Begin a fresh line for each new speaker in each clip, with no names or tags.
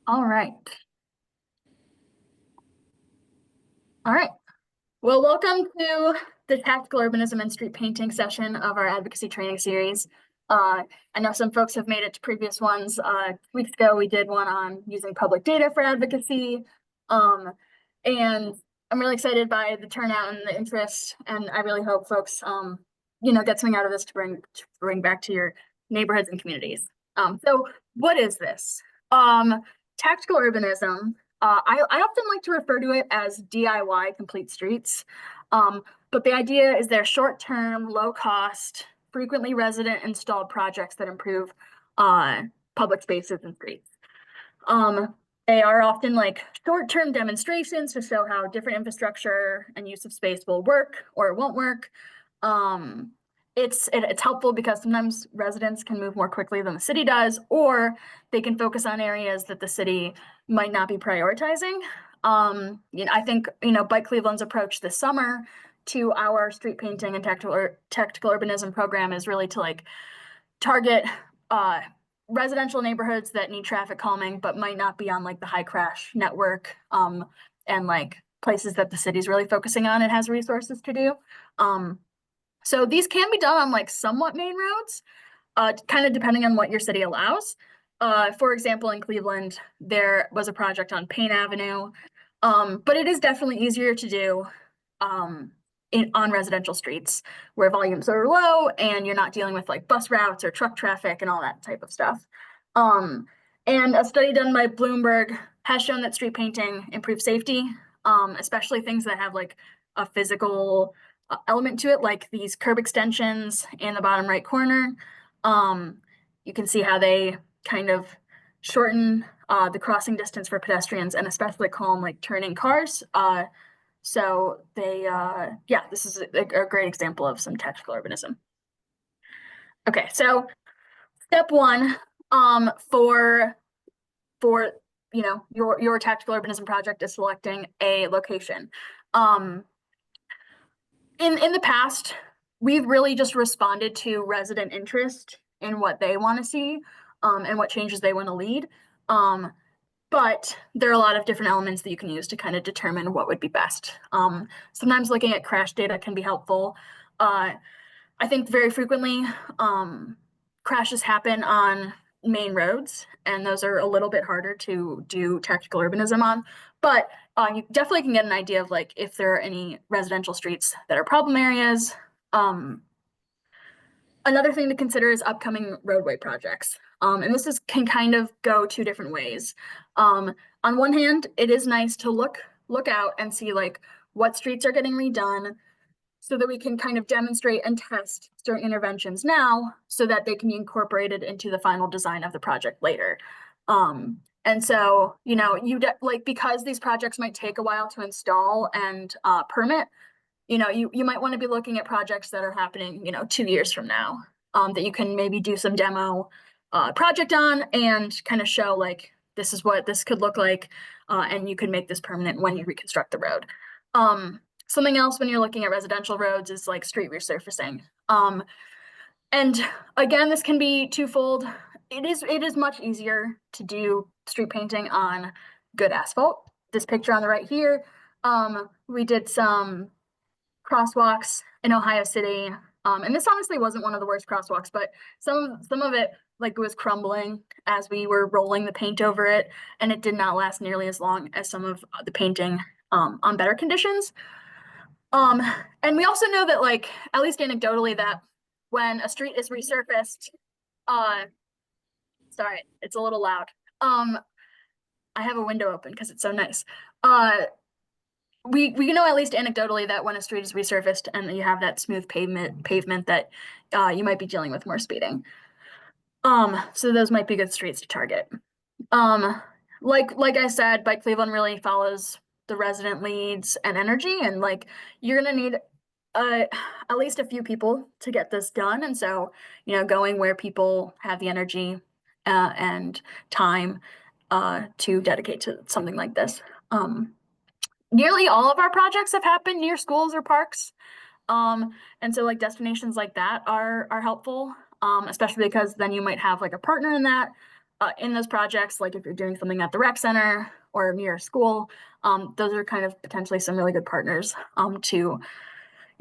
All right. All right. Well, welcome to the Tactical Urbanism and Street Painting session of our advocacy training series. I know some folks have made it to previous ones. 2 weeks ago, we did one on using public data for advocacy. And I'm really excited by the turnout and the interest, and I really hope folks, get something out of this to bring back to your neighborhoods and communities. So what is this? Tactical urbanism. I often like to refer to it as DIY complete streets. But the idea is they're short-term, low-cost, frequently resident installed projects that improve public spaces and streets. They are often like short-term demonstrations to show how different infrastructure and use of space will work or it won't work. It's helpful because sometimes residents can move more quickly than the city does, or they can focus on areas that the city might not be prioritizing. I think Bike Cleveland's approach this summer to our street painting and tactical urbanism program is really to target residential neighborhoods that need traffic calming but might not be on the high crash network, and places that the city's really focusing on and has resources to do. So these can be done on somewhat main roads, kind of depending on what your city allows. For example, in Cleveland, there was a project on Payne Avenue, but it is definitely easier to do on residential streets where volumes are low and you're not dealing with bus routes or truck traffic and all that type of stuff. And a study done by Bloomberg has shown that street painting improves safety, especially things that have a physical element to it, like these curb extensions in the bottom right corner. You can see how they kind of shorten the crossing distance for pedestrians and especially calm turning cars. So this is a great example of some tactical urbanism. Okay, so step one for your tactical urbanism project is selecting a location. In the past, we've really just responded to resident interest in what they want to see, and what changes they want to lead. But there are a lot of different elements that you can use to kind of determine what would be best. Sometimes looking at crash data can be helpful. I think very frequently crashes happen on main roads, and those are a little bit harder to do tactical urbanism on. But you definitely can get an idea of if there are any residential streets that are problem areas. Another thing to consider is upcoming roadway projects. And this can kind of go 2 different ways. On one hand, it is nice to look out and see what streets are getting redone so that we can kind of demonstrate and test certain interventions now so that they can be incorporated into the final design of the project later. And so, because these projects might take a while to install and permit, you might want to be looking at projects that are happening, 2 years from now, that you can maybe do some demo project on and kind of show this is what this could look like, and you can make this permanent when you reconstruct the road. Something else when you're looking at residential roads is street resurfacing. And again, this can be twofold. It is much easier to do street painting on good asphalt. This picture on the right here, we did some crosswalks in Ohio City. And this honestly wasn't one of the worst crosswalks, but some of it was crumbling as we were rolling the paint over it, and it did not last nearly as long as some of the painting on better conditions. And we also know that at least anecdotally, that when a street is resurfaced, sorry, it's a little loud. I have a window open because it's so nice. We know at least anecdotally that when a street is resurfaced and you have that smooth pavement that you might be dealing with more speeding. So those might be good streets to target. Like I said, Bike Cleveland really follows the resident leads and energy, and you're gonna need at least a few people to get this done. And so, going where people have the energy and time to dedicate to something like this. Nearly all of our projects have happened near schools or parks. And so destinations like that are helpful, especially because then you might have a partner in that. in those projects, like if you're doing something at the rec center or near a school, those are kind of potentially some really good partners to,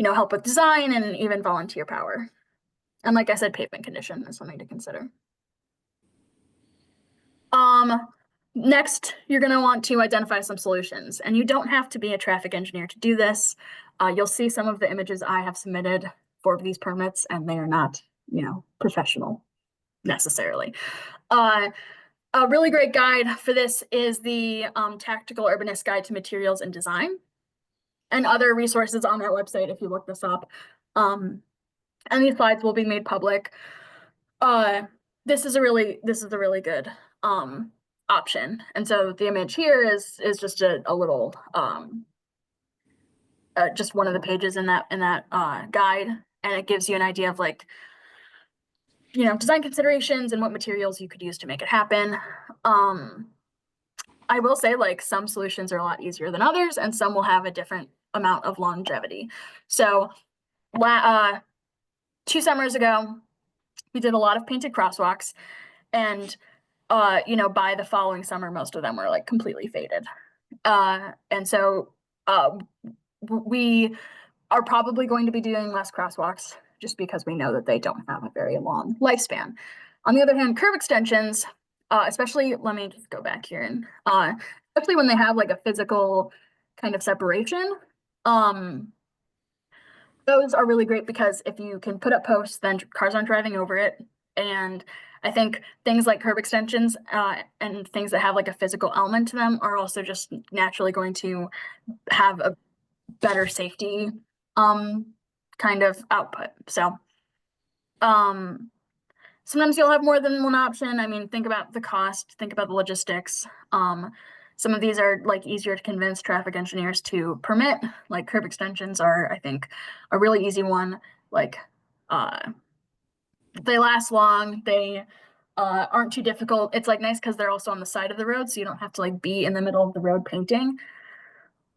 help with design and even volunteer power. And like I said, pavement condition is something to consider. Next, you're going to want to identify some solutions, and you don't have to be a traffic engineer to do this. You'll see some of the images I have submitted for these permits, and they are not, professional necessarily. A really great guide for this is the Tactical Urbanist Guide to Materials and Design, and other resources on our website if you look this up. And these slides will be made public. This is a really good option. And so the image here is just a little just one of the pages in that guide, and it gives you an idea of like design considerations and what materials you could use to make it happen. I will say, like, some solutions are a lot easier than others, and some will have a different amount of longevity. So 2 summers ago, we did a lot of painted crosswalks, and by the following summer, most of them were like completely faded. And so we are probably going to be doing less crosswalks just because we know that they don't have a very long lifespan. On the other hand, curb extensions, especially, let me just go back here, and especially when they have like a physical kind of separation, those are really great because if you can put up posts, then cars aren't driving over it. And I think things like curb extensions and things that have like a physical element to them are also just naturally going to have a better safety kind of output. So sometimes you'll have more than one option. I mean, think about the cost, think about the logistics. Some of these are like easier to convince traffic engineers to permit, like curb extensions are, I think, a really easy one. Like they last long, they aren't too difficult. It's like nice because they're also on the side of the road, so you don't have to like be in the middle of the road painting.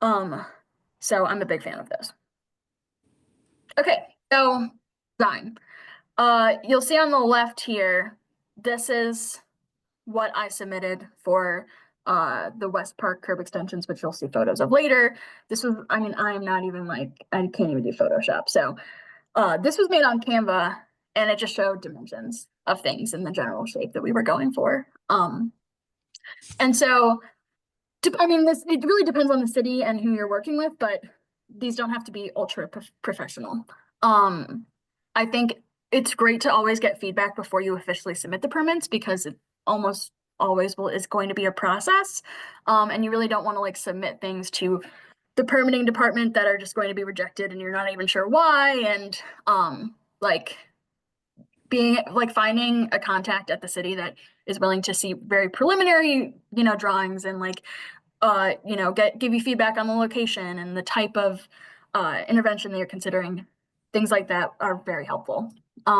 So I'm a big fan of those. Okay, so design. You'll see on the left here, this is what I submitted for the West Park curb extensions, which you'll see photos of later. This was, I mean, I am not even like, I can't even do Photoshop. So this was made on Canva, and it just showed dimensions of things in the general shape that we were going for. And so, I mean, it really depends on the city and who you're working with, but these don't have to be ultra professional. I think it's great to always get feedback before you officially submit the permits, because it almost always is going to be a process. And you really don't want to like submit things to the permitting department that are just going to be rejected and you're not even sure why. And like finding a contact at the city that is willing to see very preliminary, drawings and like, give you feedback on the location and the type of intervention that you're considering. Things like that are very helpful.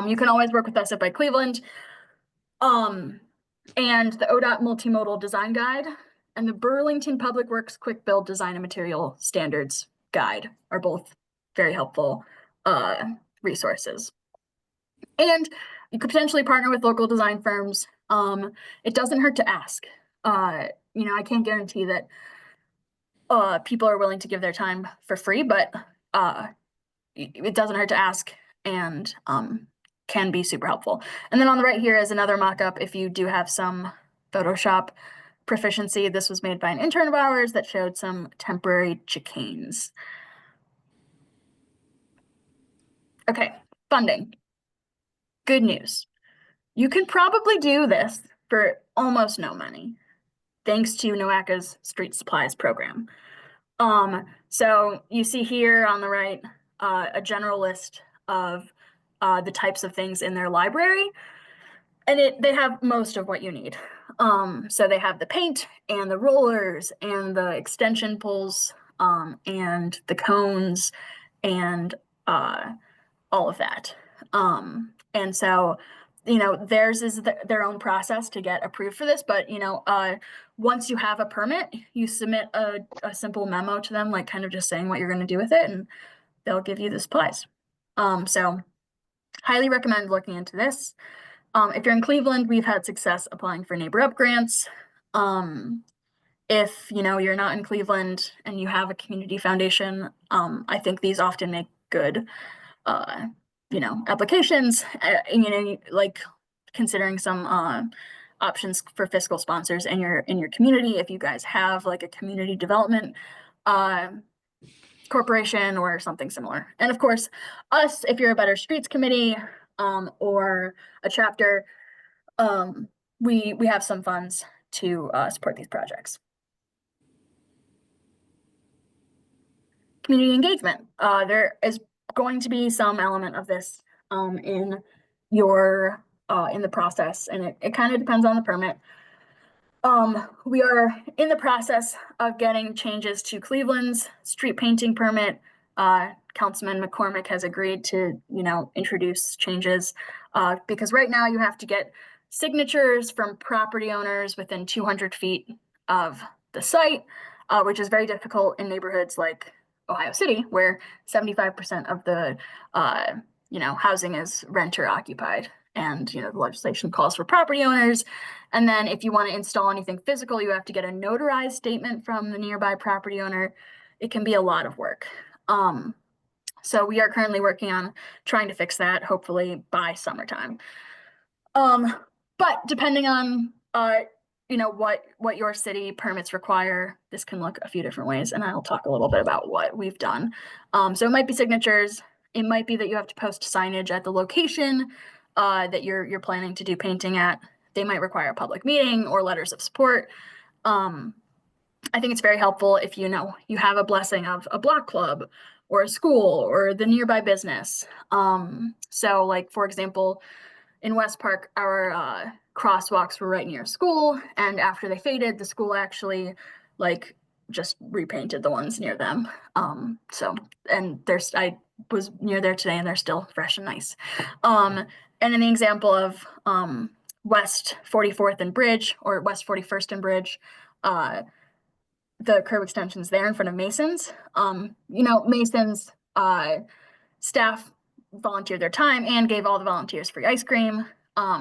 You can always work with us at by Cleveland. And the ODOT Multimodal Design Guide and the Burlington Public Works Quick Build Design and Material Standards Guide are both very helpful resources. And you could potentially partner with local design firms. It doesn't hurt to ask. I can't guarantee that people are willing to give their time for free, but it doesn't hurt to ask, and can be super helpful. And then on the right here is another mock-up if you do have some Photoshop proficiency. This was made by an intern of ours that showed some temporary chicanes. Okay, funding. Good news. You can probably do this for almost no money, thanks to NOACA's Street Supplies program. So you see here on the right a general list of the types of things in their library, and they have most of what you need. So they have the paint and the rollers and the extension pulls and the cones and all of that. And so, theirs is their own process to get approved for this, but once you have a permit, you submit a simple memo to them, like kind of just saying what you're going to do with it, and they'll give you the supplies. So highly recommend looking into this. If you're in Cleveland, we've had success applying for Neighbor Up grants. If you're not in Cleveland and you have a community foundation, I think these often make good applications. Like considering some options for fiscal sponsors in your community. If you guys have like a community development uh, corporation or something similar, and of course, us if you're a Better Streets Committee or a chapter, we have some funds to support these projects. Community engagement. There is going to be some element of this in your in the process, and it kind of depends on the permit. We are in the process of getting changes to Cleveland's street painting permit. Councilman McCormick has agreed to, introduce changes because right now you have to get signatures from property owners within 200 feet of the site, which is very difficult in neighborhoods like Ohio City, where 75% of the housing is renter occupied. And the legislation calls for property owners. And then if you want to install anything physical, you have to get a notarized statement from the nearby property owner. It can be a lot of work. So we are currently working on trying to fix that, hopefully by summertime. But depending on what your city permits require, this can look a few different ways, and I'll talk a little bit about what we've done. So it might be signatures. It might be that you have to post signage at the location that you're planning to do painting at. They might require a public meeting or letters of support. I think it's very helpful if you have a blessing of a block club or a school or the nearby business. So like, for example, in West Park, our crosswalks were right near school, and after they faded, the school actually like just repainted the ones near them. I was near there today and they're still fresh and nice. And in the example of West 44th and Bridge or West 41st and Bridge, the curb extensions there in front of Mason's. Mason's staff volunteered their time and gave all the volunteers free ice cream.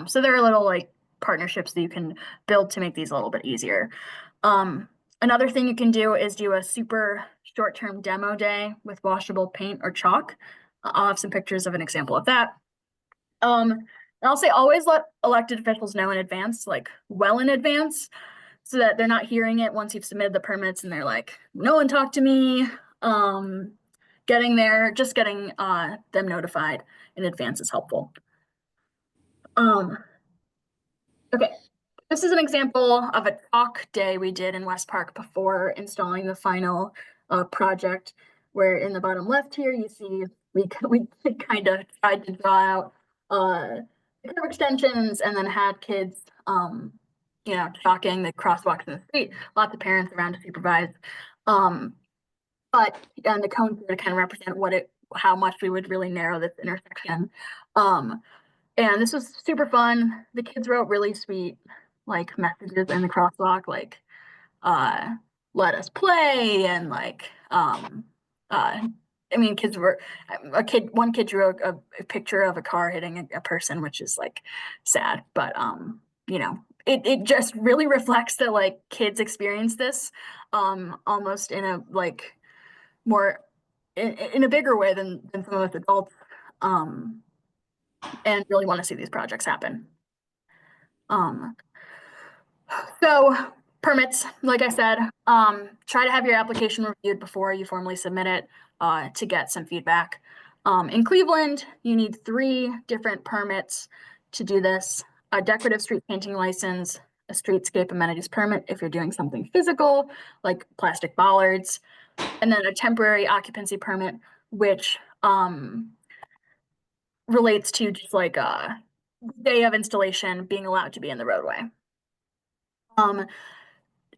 So there are little like partnerships that you can build to make these a little bit easier. Another thing you can do is do a super short-term demo day with washable paint or chalk. I'll have some pictures of an example of that. And I'll say always let elected officials know in advance, like well in advance, so that they're not hearing it once you've submitted the permits and they're like, no one talked to me. Getting them notified in advance is helpful. Okay, this is an example of a talk day we did in West Park before installing the final project, where in the bottom left here, you see we kind of tried to draw out the curb extensions and then had kids, chalking the crosswalks in the street, lots of parents around to supervise. And the cones to kind of represent how much we would really narrow this intersection. And this was super fun. The kids wrote really sweet like messages in the crosswalk, like let us play, and like one kid drew a picture of a car hitting a person, which is like sad, but it just really reflects that like kids experience this almost in a like more in a bigger way than some of us adults, and really want to see these projects happen. So permits, like I said, try to have your application reviewed before you formally submit it to get some feedback. In Cleveland, you need 3 different permits to do this: a decorative street painting license, a streetscape amenities permit if you're doing something physical, like plastic bollards, and then a temporary occupancy permit, which relates to just like a day of installation being allowed to be in the roadway.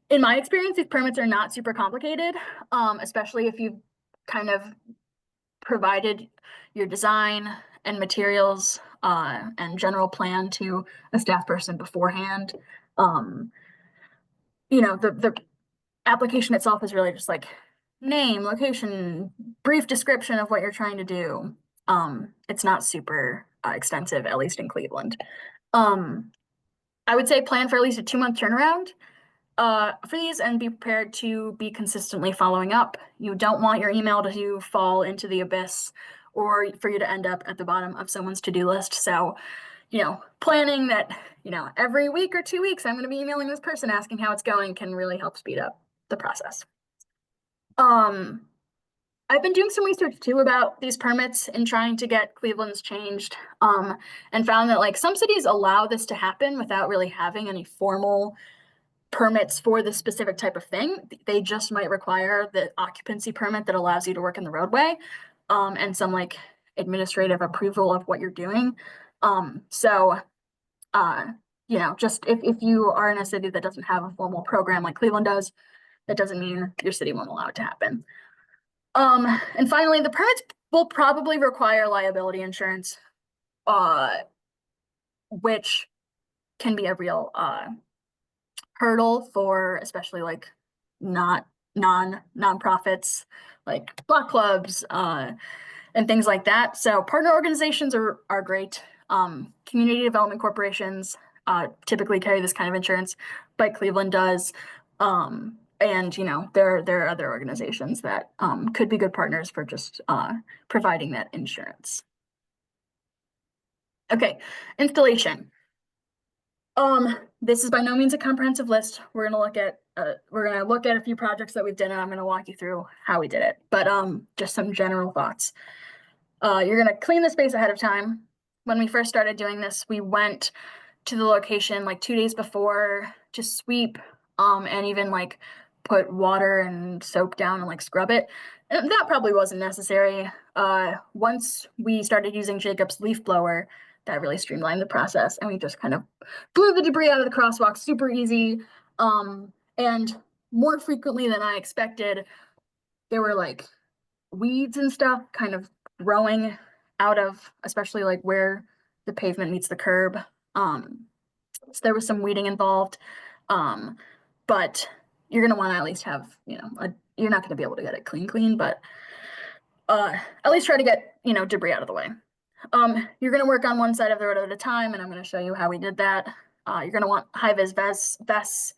In my experience, these permits are not super complicated, especially if you've kind of provided your design and materials and general plan to a staff person beforehand. The application itself is really just like name, location, brief description of what you're trying to do. It's not super extensive, at least in Cleveland. I would say plan for at least a 2-month turnaround for these and be prepared to be consistently following up. You don't want your email to fall into the abyss or for you to end up at the bottom of someone's to-do list. So, planning that, every week or 2 weeks, I'm going to be emailing this person asking how it's going can really help speed up the process. I've been doing some research too about these permits and trying to get Cleveland's changed, and found that like some cities allow this to happen without really having any formal permits for the specific type of thing. They just might require the occupancy permit that allows you to work in the roadway, and some like administrative approval of what you're doing. So, just if you are in a city that doesn't have a formal program like Cleveland does, that doesn't mean your city won't allow it to happen. And finally, the permits will probably require liability insurance, which can be a real hurdle for especially like nonprofits like block clubs and things like that. So partner organizations are great. Community development corporations typically carry this kind of insurance, but Cleveland does. And there are other organizations that could be good partners for just providing that insurance. Okay, installation. This is by no means a comprehensive list. We're gonna look at a few projects that we've done, and I'm gonna walk you through how we did it. But just some general thoughts. You're gonna clean the space ahead of time. When we first started doing this, we went to the location like 2 days before to sweep, and even like put water and soap down and like scrub it. And that probably wasn't necessary. Once we started using Jacob's leaf blower, that really streamlined the process, and we just kind of blew the debris out of the crosswalk super easy. And more frequently than I expected, there were like weeds and stuff kind of growing out of, especially like where the pavement meets the curb. So there was some weeding involved. But you're gonna want to at least have, you're not gonna be able to get it clean, but at least try to get, debris out of the way. You're gonna work on one side of the road at a time, and I'm gonna show you how we did that. You're gonna want high-vis vests,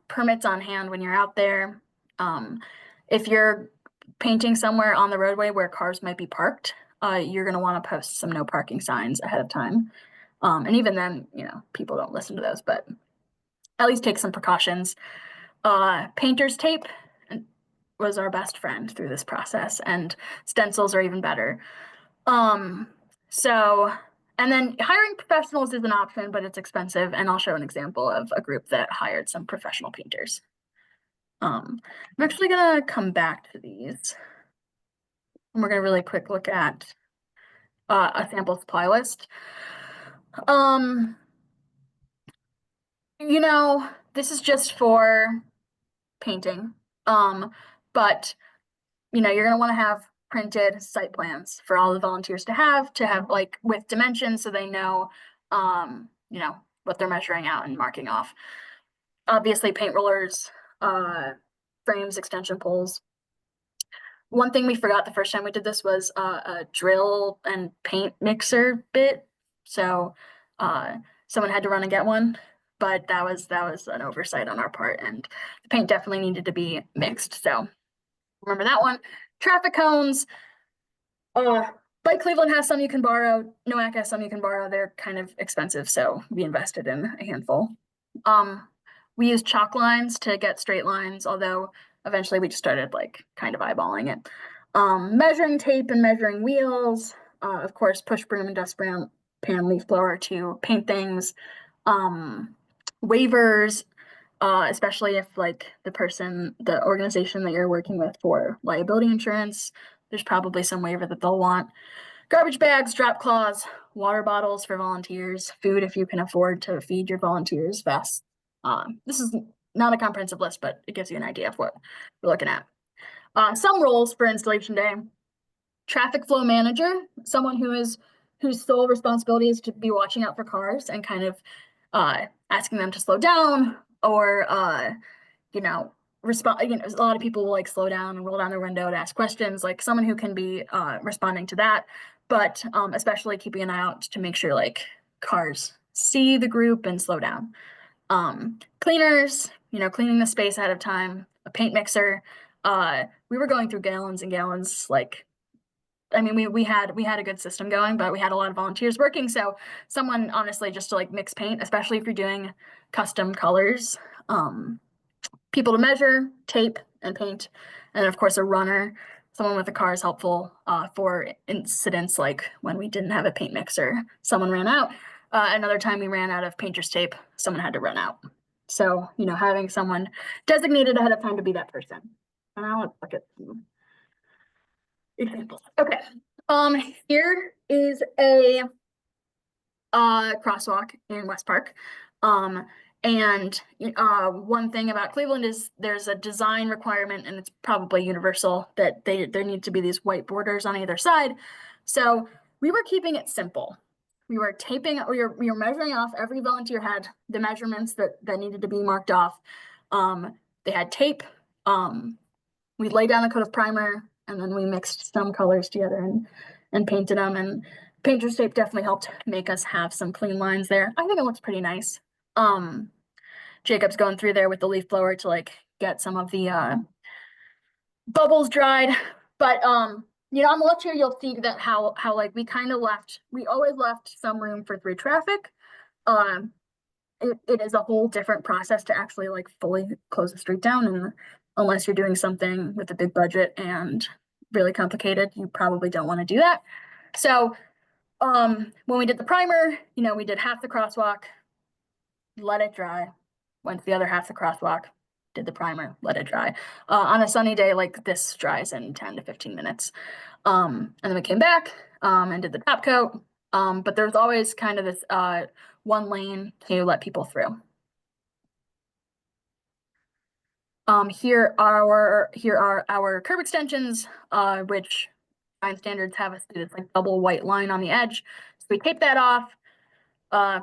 permits on hand when you're out there. If you're painting somewhere on the roadway where cars might be parked, you're gonna want to post some no parking signs ahead of time. And even then, people don't listen to those, but at least take some precautions. Painter's tape was our best friend through this process, and stencils are even better. And then hiring professionals is an option, but it's expensive, and I'll show an example of a group that hired some professional painters. I'm actually gonna come back to these, and we're gonna really quick look at a sample supply list. This is just for painting, but you're gonna want to have printed site plans for all the volunteers to have like with dimensions so they know, what they're measuring out and marking off. Obviously, paint rollers, frames, extension poles. One thing we forgot the first time we did this was a drill and paint mixer bit. So someone had to run and get one, but that was an oversight on our part, and the paint definitely needed to be mixed. So remember that one. Traffic cones. Bike Cleveland has some you can borrow. NOAC has some you can borrow. They're kind of expensive, so we invested in a handful. We used chalk lines to get straight lines, although eventually we just started like kind of eyeballing it. Measuring tape and measuring wheels. Of course, push broom and dust pan leaf blower to paint things. Waivers, especially if like the organization that you're working with for liability insurance, there's probably some waiver that they'll want. Garbage bags, drop cloths, water bottles for volunteers, food if you can afford to feed your volunteers, vests. This is not a comprehensive list, but it gives you an idea of what we're looking at. Some roles for installation day. Traffic flow manager, someone whose sole responsibility is to be watching out for cars and kind of asking them to slow down, or respond. A lot of people will like slow down and roll down their window to ask questions. Like someone who can be responding to that, but especially keeping an eye out to make sure like cars see the group and slow down. Cleaners, cleaning the space ahead of time, a paint mixer. We were going through gallons and gallons. We had a good system going, but we had a lot of volunteers working. So someone honestly just to mix paint, especially if you're doing custom colors, people to measure, tape, and paint, and then of course a runner. Someone with a car is helpful for incidents like when we didn't have a paint mixer, someone ran out. Another time we ran out of painter's tape, someone had to run out. So, having someone designated ahead of time to be that person. And now let's look at some examples. Okay. Here is a crosswalk in West Park. And one thing about Cleveland is there's a design requirement, and it's probably universal, that there need to be these white borders on either side. So we were keeping it simple. We were we were measuring off. Every volunteer had the measurements that needed to be marked off. They had tape. We laid down a coat of primer, and then we mixed some colors together and painted them. And painter's tape definitely helped make us have some clean lines there. I think it looks pretty nice. Jacob's going through there with the leaf blower to get some of the bubbles dried. But on the left here, you'll see that how we always left some room for through traffic. It is a whole different process to actually fully close the street down, and unless you're doing something with a big budget and really complicated, you probably don't want to do that. So when we did the primer, we did half the crosswalk, let it dry, went to the other half the crosswalk, did the primer, let it dry. On a sunny day like this, dries in 10 to 15 minutes. And then we came back and did the top coat. But there's always kind of this one lane to let people through. Here are our curb extensions, which design standards have us do this double white line on the edge. So we taped that off,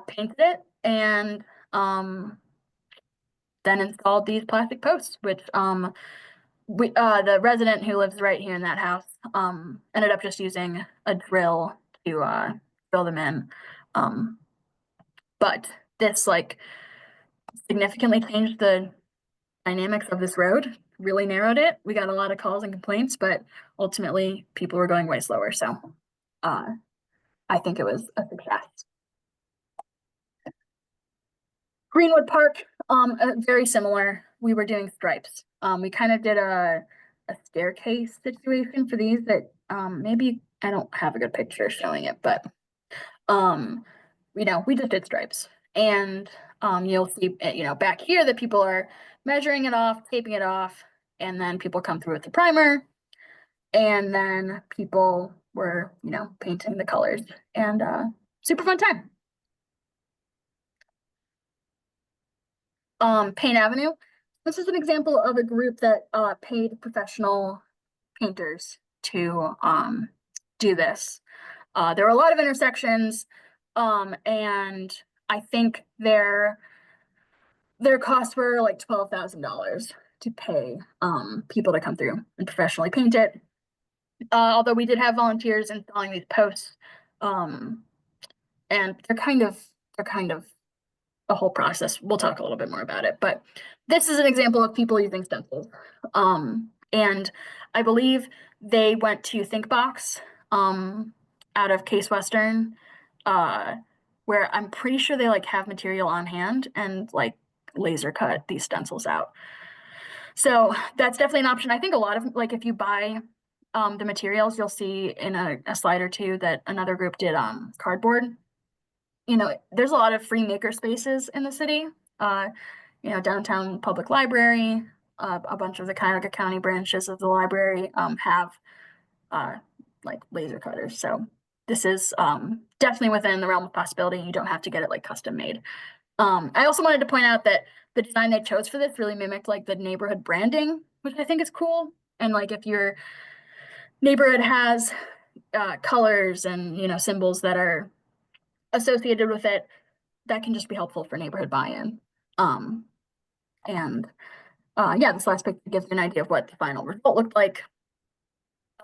painted it, and then installed these plastic posts, which the resident who lives right here in that house ended up just using a drill to drill them in. But this significantly changed the dynamics of this road, really narrowed it. We got a lot of calls and complaints, but ultimately people were going way slower. So I think it was a success. Greenwood Park, very similar. We were doing stripes. We kind of did a staircase situation for these that maybe I don't have a good picture showing it, but we just did stripes. And you'll see, back here that people are measuring it off, taping it off, and then people come through with the primer, and then people were, painting the colors, and super fun time. Paint Avenue. This is an example of a group that paid professional painters to do this. There were a lot of intersections, and I think their costs were like $12,000 to pay people to come through and professionally paint it. Although we did have volunteers installing these posts, and they're kind of a whole process. We'll talk a little bit more about it, but this is an example of people using stencils. And I believe they went to ThinkBox out of Case Western, where I'm pretty sure they have material on hand and laser cut these stencils out. So that's definitely an option. I think a lot of if you buy the materials, you'll see in a slide or two that another group did cardboard. There's a lot of free maker spaces in the city. Downtown Public Library, a bunch of the Cuyahoga County branches of the library have laser cutters. So this is definitely within the realm of possibility. You don't have to get it custom made. I also wanted to point out that the design they chose for this really mimicked the neighborhood branding, which I think is cool. And if your neighborhood has colors and symbols that are associated with it, that can just be helpful for neighborhood buy-in. This last picture gives you an idea of what the final result looked like.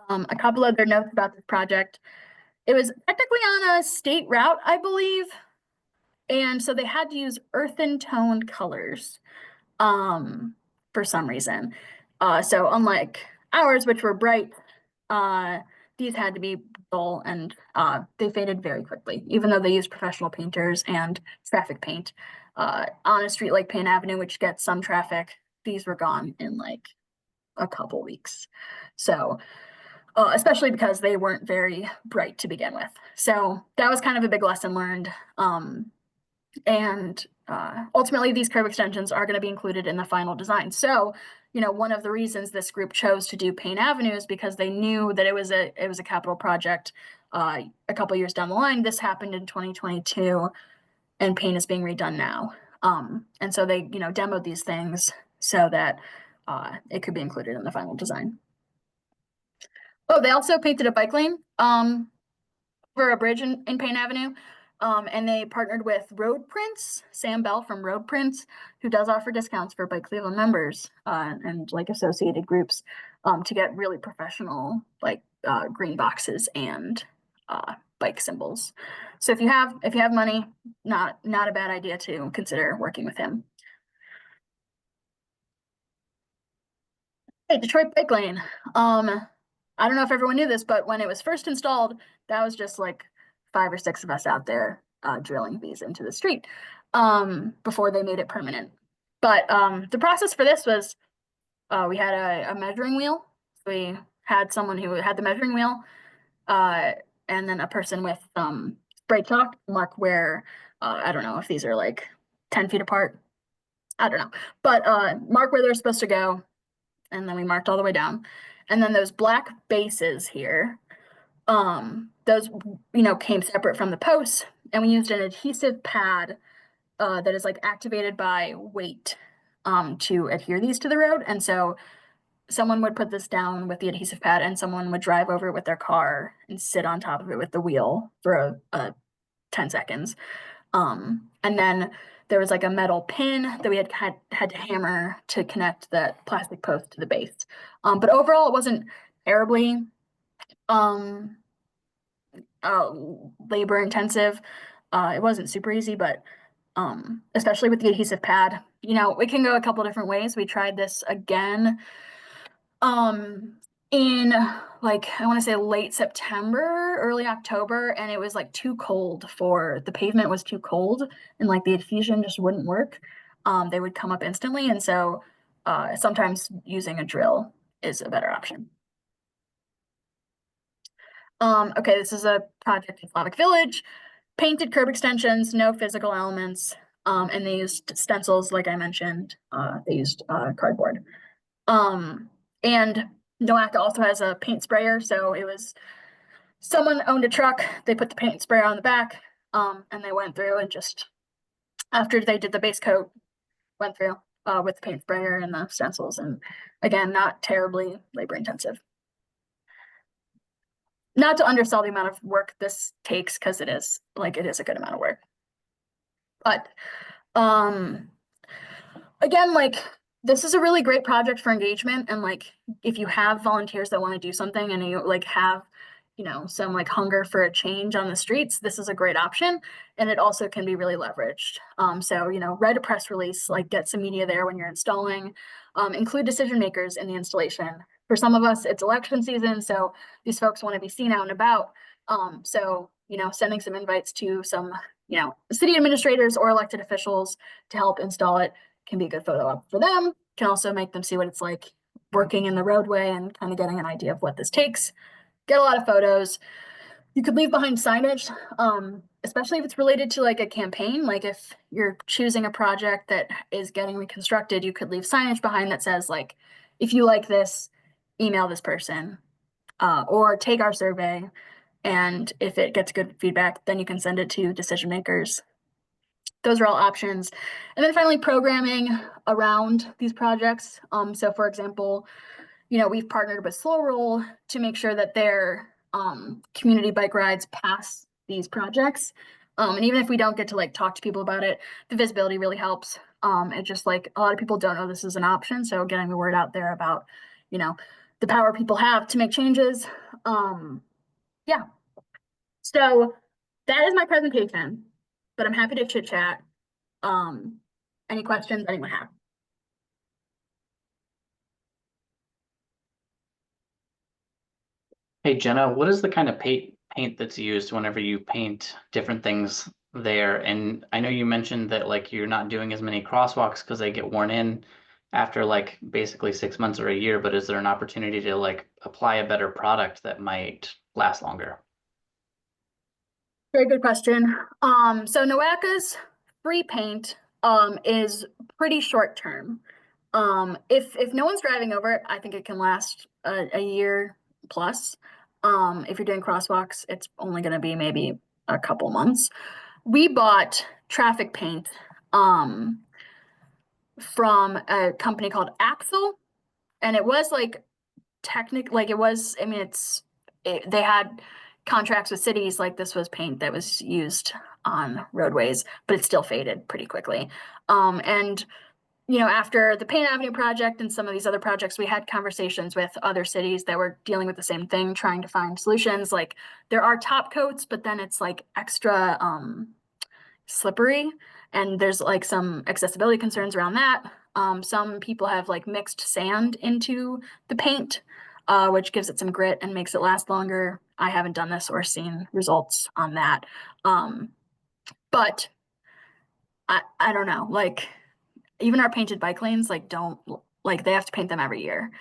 A couple other notes about this project. It was technically on a state route, I believe. And so they had to use earthen toned colors for some reason. So unlike ours, which were bright, these had to be dull, and they faded very quickly, even though they used professional painters and traffic paint. On a street like Payne Avenue, which gets some traffic, these were gone in like a couple weeks. So especially because they weren't very bright to begin with. So that was kind of a big lesson learned. And ultimately, these curb extensions are going to be included in the final design. So, one of the reasons this group chose to do Payne Avenue is because they knew that it was a capital project. A couple years down the line, this happened in 2022, and Payne is being redone now. And so they, demoed these things so that it could be included in the final design. Oh, they also painted a bike lane for a bridge in Payne Avenue. And they partnered with Road Prints, Sam Bell from Road Prints, who does offer discounts for Bike Cleveland members and like associated groups to get really professional like green boxes and bike symbols. So if you have money, not a bad idea to consider working with him. Hey, Detroit Bike Lane. I don't know if everyone knew this, but when it was first installed, that was just like 5 or 6 of us out there drilling these into the street before they made it permanent. But the process for this was we had a measuring wheel. We had someone who had the measuring wheel and then a person with spray chalk mark where, I don't know if these are like 10 feet apart. I don't know. But mark where they're supposed to go. And then we marked all the way down. And then those black bases here, those, came separate from the posts, and we used an adhesive pad that is like activated by weight to adhere these to the road. And so someone would put this down with the adhesive pad, and someone would drive over it with their car and sit on top of it with the wheel for 10 seconds. And then there was like a metal pin that we had to hammer to connect that plastic post to the base. But overall, it wasn't terribly labor intensive. It wasn't super easy, but especially with the adhesive pad, it can go a couple different ways. We tried this again in like, I want to say late September, early October, and it was like too cold the pavement was too cold, and like the adhesion just wouldn't work. They would come up instantly, and so sometimes using a drill is a better option. Okay, this is a project in Slavic Village. Painted curb extensions, no physical elements, and they used stencils, like I mentioned. They used cardboard. And Nowak also has a paint sprayer, so it was someone owned a truck, they put the paint sprayer on the back, and they went through and just, after they did the base coat, went through with the paint sprayer and the stencils, and again, not terribly labor intensive. Not to undersell the amount of work this takes, because it is a good amount of work. But again, like, this is a really great project for engagement, and like if you have volunteers that want to do something and you like have some like hunger for a change on the streets, this is a great option, and it also can be really leveraged. So write a press release, like get some media there when you're installing, include decision makers in the installation. For some of us, it's election season, so these folks want to be seen out and about. So sending some invites to some city administrators or elected officials to help install it can be a good photo op for them. Can also make them see what it's like working in the roadway and kind of getting an idea of what this takes. Get a lot of photos. You could leave behind signage, especially if it's related to like a campaign. Like if you're choosing a project that is getting reconstructed, you could leave signage behind that says like, if you like this, email this person, or take our survey. And if it gets good feedback, then you can send it to decision makers. Those are all options. And then finally, programming around these projects. So for example, we've partnered with Slow Roll to make sure that their community bike rides pass these projects. And even if we don't get to like talk to people about it, the visibility really helps. It just like a lot of people don't know this is an option. So getting the word out there about, the power people have to make changes. Yeah. So that is my presentation. but I'm happy to chit chat. Any questions anyone have?
Hey Jenna, what is the kind of paint that's used whenever you paint different things there? And I know you mentioned that like you're not doing as many crosswalks because they get worn in after like basically 6 months or a year, but is there an opportunity to like apply a better product that might last longer?
Very good question. So Noaka's free paint is pretty short term. If no one's driving over it, I think it can last a year plus. If you're doing crosswalks, it's only going to be maybe a couple months. We bought traffic paint from a company called Axle, and it was like like it was. I mean, they had contracts with cities. Like this was paint that was used on roadways, but it still faded pretty quickly. And after the Paint Avenue project and some of these other projects, we had conversations with other cities that were dealing with the same thing, trying to find solutions. Like there are top coats, but then it's like extra slippery, and there's like some accessibility concerns around that. Some people have like mixed sand into the paint, which gives it some grit and makes it last longer. I haven't done this or seen results on that. But I don't know, like even our painted bike lanes like don't like they have to paint them every year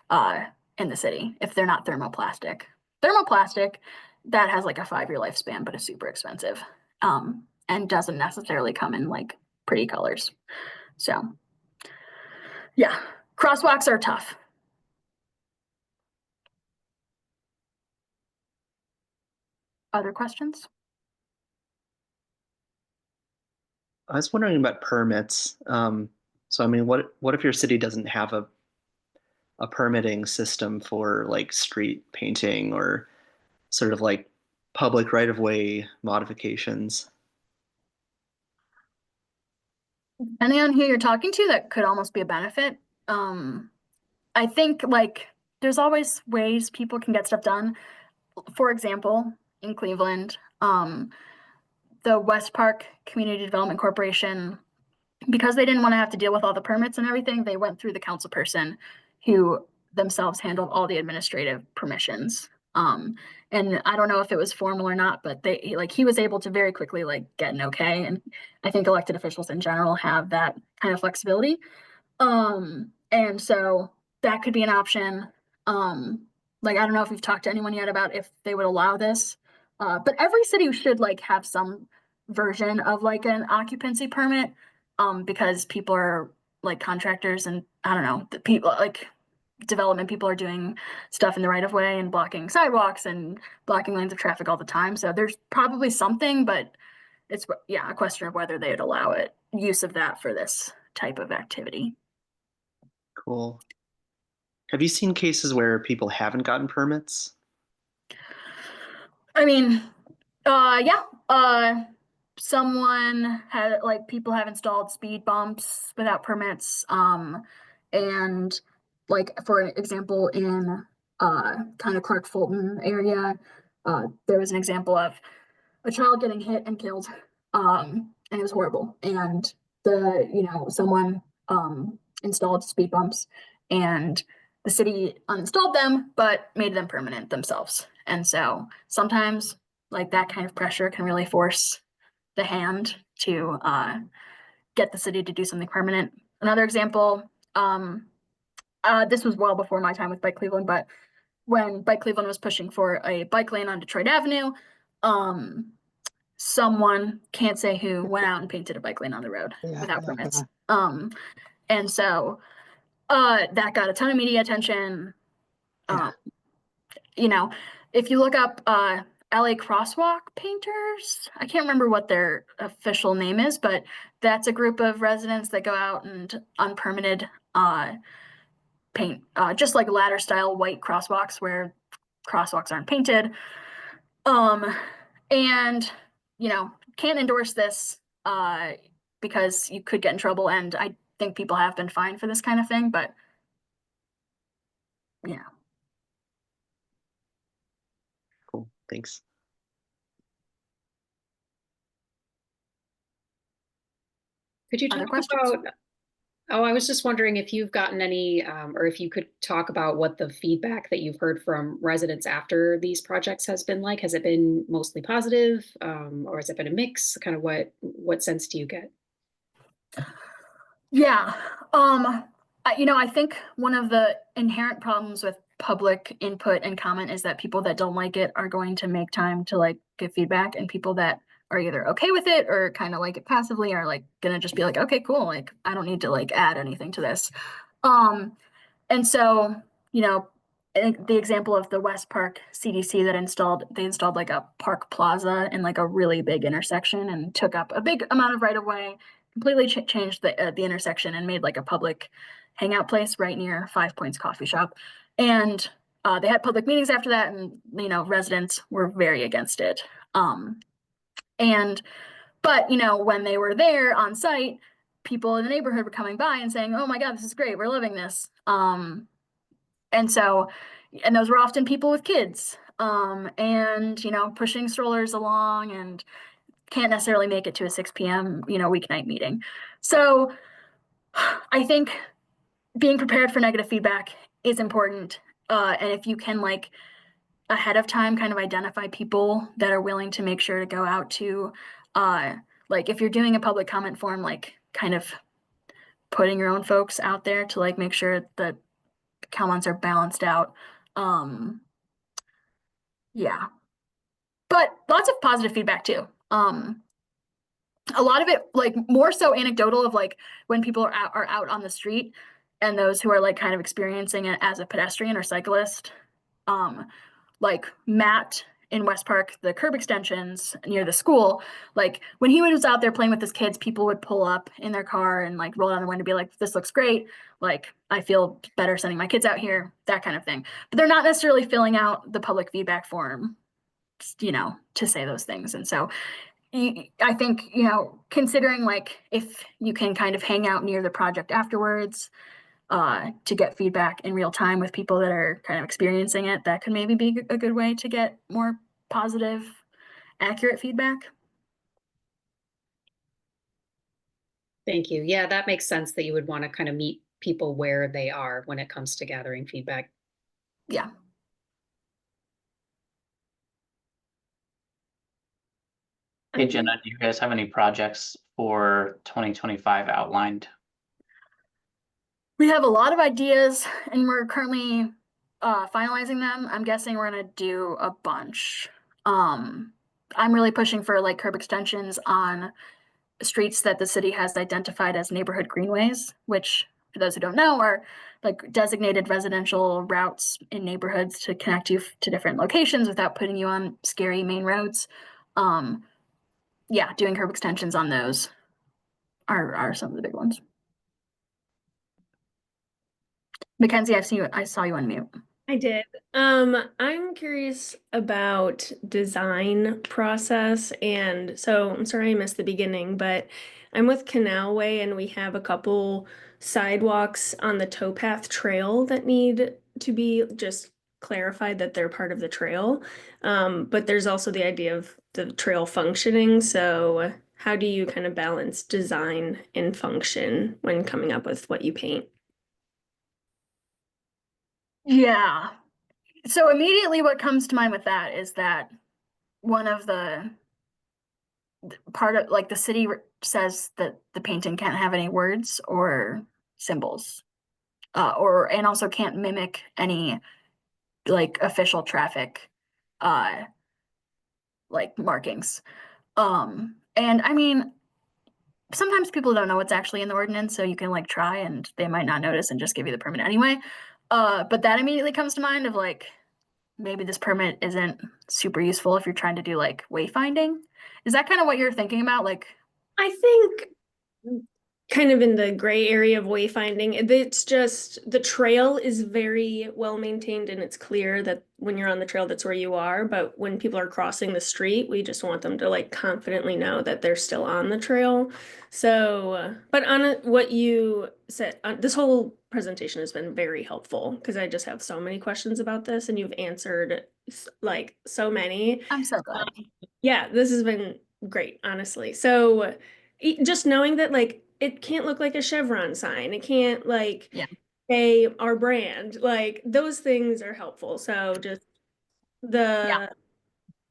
uh in the city if they're not thermoplastic. Thermoplastic that has like a 5-year lifespan but is super expensive and doesn't necessarily come in like pretty colors. So yeah, crosswalks are tough. Other questions?
I was wondering about permits. So I mean, what if your city doesn't have a permitting system for like street painting or sort of like public right-of-way modifications?
Depending on who you're talking to, that could almost be a benefit. um I think like there's always ways people can get stuff done. For example, in Cleveland, the West Park Community Development Corporation, because they didn't want to have to deal with all the permits and everything, they went through the council person who themselves handled all the administrative permissions. And I don't know if it was formal or not, but he was able to very quickly like get an okay. And I think elected officials in general have that kind of flexibility. And so that could be an option. Like I don't know if you've talked to anyone yet about if they would allow this. But every city should like have some version of like an occupancy permit, because people are like contractors and I don't know, the people like development people are doing stuff in the right of way and blocking sidewalks and blocking lanes of traffic all the time. So there's probably something, but it's yeah, a question of whether they would allow it use of that for this type of activity.
Cool. Have you seen cases where people haven't gotten permits?
I mean, yeah, someone had like people have installed speed bumps without permits, and like for example, in kind of Clark Fulton area, there was an example of a child getting hit and killed, and it was horrible. And someone installed speed bumps, and the city uninstalled them, but made them permanent themselves. And so sometimes, like that kind of pressure can really force the hand to get the city to do something permanent. Another example, this was well before my time with Bike Cleveland, but when Bike Cleveland was pushing for a bike lane on Detroit Avenue, um, someone, can't say who, went out and painted a bike lane on the road without permits. And so that got a ton of media attention.
Yeah.
Um, you know, if you look up LA Crosswalk Painters, I can't remember what their official name is, but that's a group of residents that go out and unpermitted paint just like ladder style white crosswalks where crosswalks aren't painted. Um, and can't endorse this because you could get in trouble, and I think people have been fined for this kind of thing, but yeah.
Cool. Thanks.
Could you
Other
talk
questions?
about, I was just wondering if you've gotten any, or if you could talk about what the feedback that you've heard from residents after these projects has been like. Has it been mostly positive, or has it been a mix? Kind of what sense do you get?
Yeah. I think one of the inherent problems with public input and comment is that people that don't like it are going to make time to like give feedback, and people that are either okay with it or kind of like it passively are like gonna just be like, okay, cool, like I don't need to like add anything to this. And so, I think the example of the West Park CDC they installed like a park plaza in like a really big intersection and took up a big amount of right of way, completely changed the intersection and made like a public hangout place right near Five Points Coffee Shop. And they had public meetings after that, and residents were very against it. And but when they were there on site, people in the neighborhood were coming by and saying, "Oh my God, this is great. We're loving this." And so, and those were often people with kids, and pushing strollers along and can't necessarily make it to a 6 p.m. Weeknight meeting. So I think being prepared for negative feedback is important. And if you can like ahead of time kind of identify people that are willing to make sure to go out to like if you're doing a public comment form, like kind of putting your own folks out there to like make sure that comments are balanced out. Yeah. But lots of positive feedback too. A lot of it like more so anecdotal of like when people are out on the street, and those who are like kind of experiencing it as a pedestrian or cyclist. Like Matt in West Park, the curb extensions near the school, like when he was out there playing with his kids, people would pull up in their car and like roll down the window and be like, "This looks great. Like I feel better sending my kids out here," that kind of thing. But they're not necessarily filling out the public feedback form, to say those things. And so I think, considering like if you can kind of hang out near the project afterwards, to get feedback in real time with people that are kind of experiencing it, that could maybe be a good way to get more positive, accurate feedback.
Thank you. Yeah, that makes sense that you would want to kind of meet people where they are when it comes to gathering feedback.
Yeah.
Hey Jenna, do you guys have any projects for 2025 outlined?
We have a lot of ideas and we're currently finalizing them. I'm guessing we're gonna do a bunch. I'm really pushing for like curb extensions on streets that the city has identified as neighborhood greenways, which for those who don't know are like designated residential routes in neighborhoods to connect you to different locations without putting you on scary main roads. Yeah, doing curb extensions on those are some of the big ones. Mackenzie, I saw you on mute.
I did. I'm curious about design process. And so I'm sorry I missed the beginning, but I'm with Canalway and we have a couple sidewalks on the towpath trail that need to be just clarified that they're part of the trail. But there's also the idea of the trail functioning. So how do you kind of balance design and function when coming up with what you paint?
Yeah. So immediately what comes to mind with that is that one of the part of like the city says that the painting can't have any words or symbols, and also can't mimic any like official traffic like markings. And I mean, sometimes people don't know what's actually in the ordinance, so you can like try and they might not notice and just give you the permit anyway. But that immediately comes to mind of like maybe this permit isn't super useful if you're trying to do like wayfinding. Is that kind of what you're thinking about? Like,
I think kind of in the gray area of wayfinding. It's just the trail is very well maintained and it's clear that when you're on the trail, that's where you are. But when people are crossing the street, we just want them to like confidently know that they're still on the trail. So, but on what you said, this whole presentation has been very helpful because I just have so many questions about this and you've answered like so many.
I'm so glad.
Yeah, this has been great, honestly. So just knowing that like it can't look like a Chevron sign. It can't like
Yeah.
say our brand. Like those things are helpful. So just
Yeah.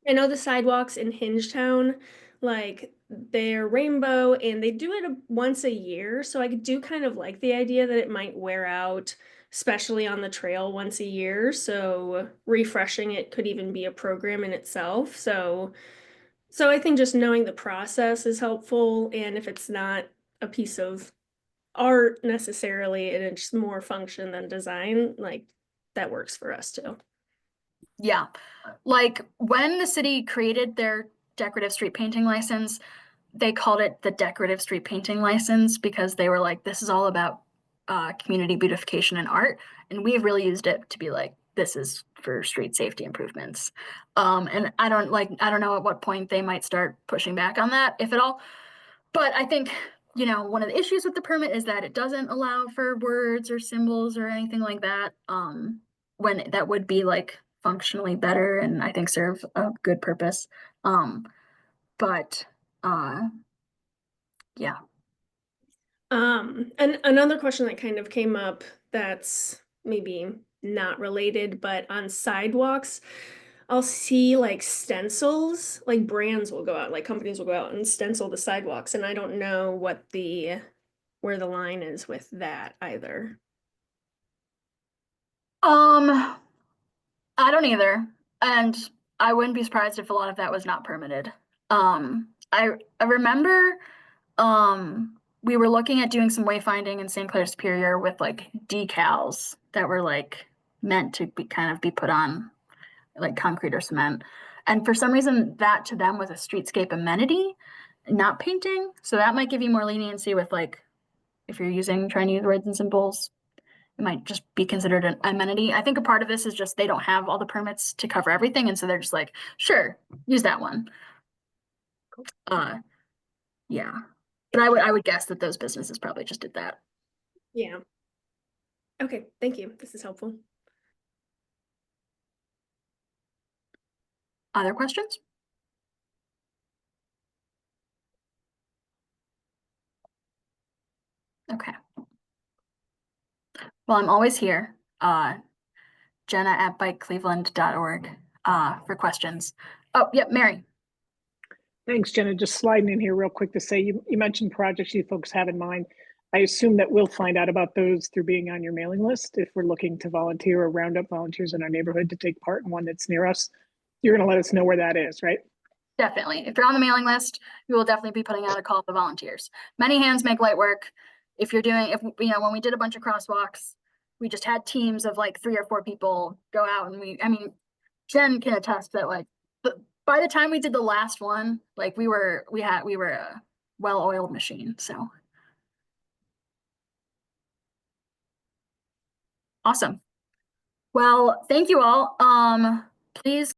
I know the sidewalks in Hingetown, like they're rainbow and they do it once a year. So I do kind of like the idea that it might wear out, especially on the trail once a year. So refreshing it could even be a program in itself. So I think just knowing the process is helpful. And if it's not a piece of art necessarily, and it's more function than design, like that works for us too.
Yeah. Like when the city created their decorative street painting license, they called it the decorative street painting license because they were like, this is all about community beautification and art. And we've really used it to be like, this is for street safety improvements. And I don't know at what point they might start pushing back on that, if at all. But I think, you know, one of the issues with the permit is that it doesn't allow for words or symbols or anything like that. When that would be like functionally better and I think serve a good purpose. But yeah.
And another question that kind of came up that's maybe not related, but on sidewalks, I'll see like stencils, like brands will go out, like companies will go out and stencil the sidewalks, and I don't know where the line is with that either.
I don't either. And I wouldn't be surprised if a lot of that was not permitted. I remember we were looking at doing some wayfinding in St. Clair Superior with like decals that were like meant to be kind of be put on like concrete or cement. And for some reason that to them was a streetscape amenity, not painting. So that might give you more leniency with like if you're trying to use words and symbols, it might just be considered an amenity. I think a part of this is just they don't have all the permits to cover everything, and so they're just like, sure, use that one. Yeah. But I would guess that those businesses probably just did that.
Yeah. Okay, thank you. This is helpful.
Other questions? Okay. Well, I'm always here. Jenna@bikecleveland.org for questions. Oh, yep, Mary.
Thanks, Jenna. Just sliding in here real quick to say you mentioned projects you folks have in mind. I assume that we'll find out about those through being on your mailing list. If we're looking to volunteer or round up volunteers in our neighborhood to take part in one that's near us, you're going to let us know where that is, right?
Definitely. If you're on the mailing list, we will definitely be putting out a call to volunteers. Many hands make light work. If when we did a bunch of crosswalks, we just had teams of like 3 or 4 people go out and Jen can attest that like by the time we did the last one, like we were a well-oiled machine. So awesome. Well, thank you all. Please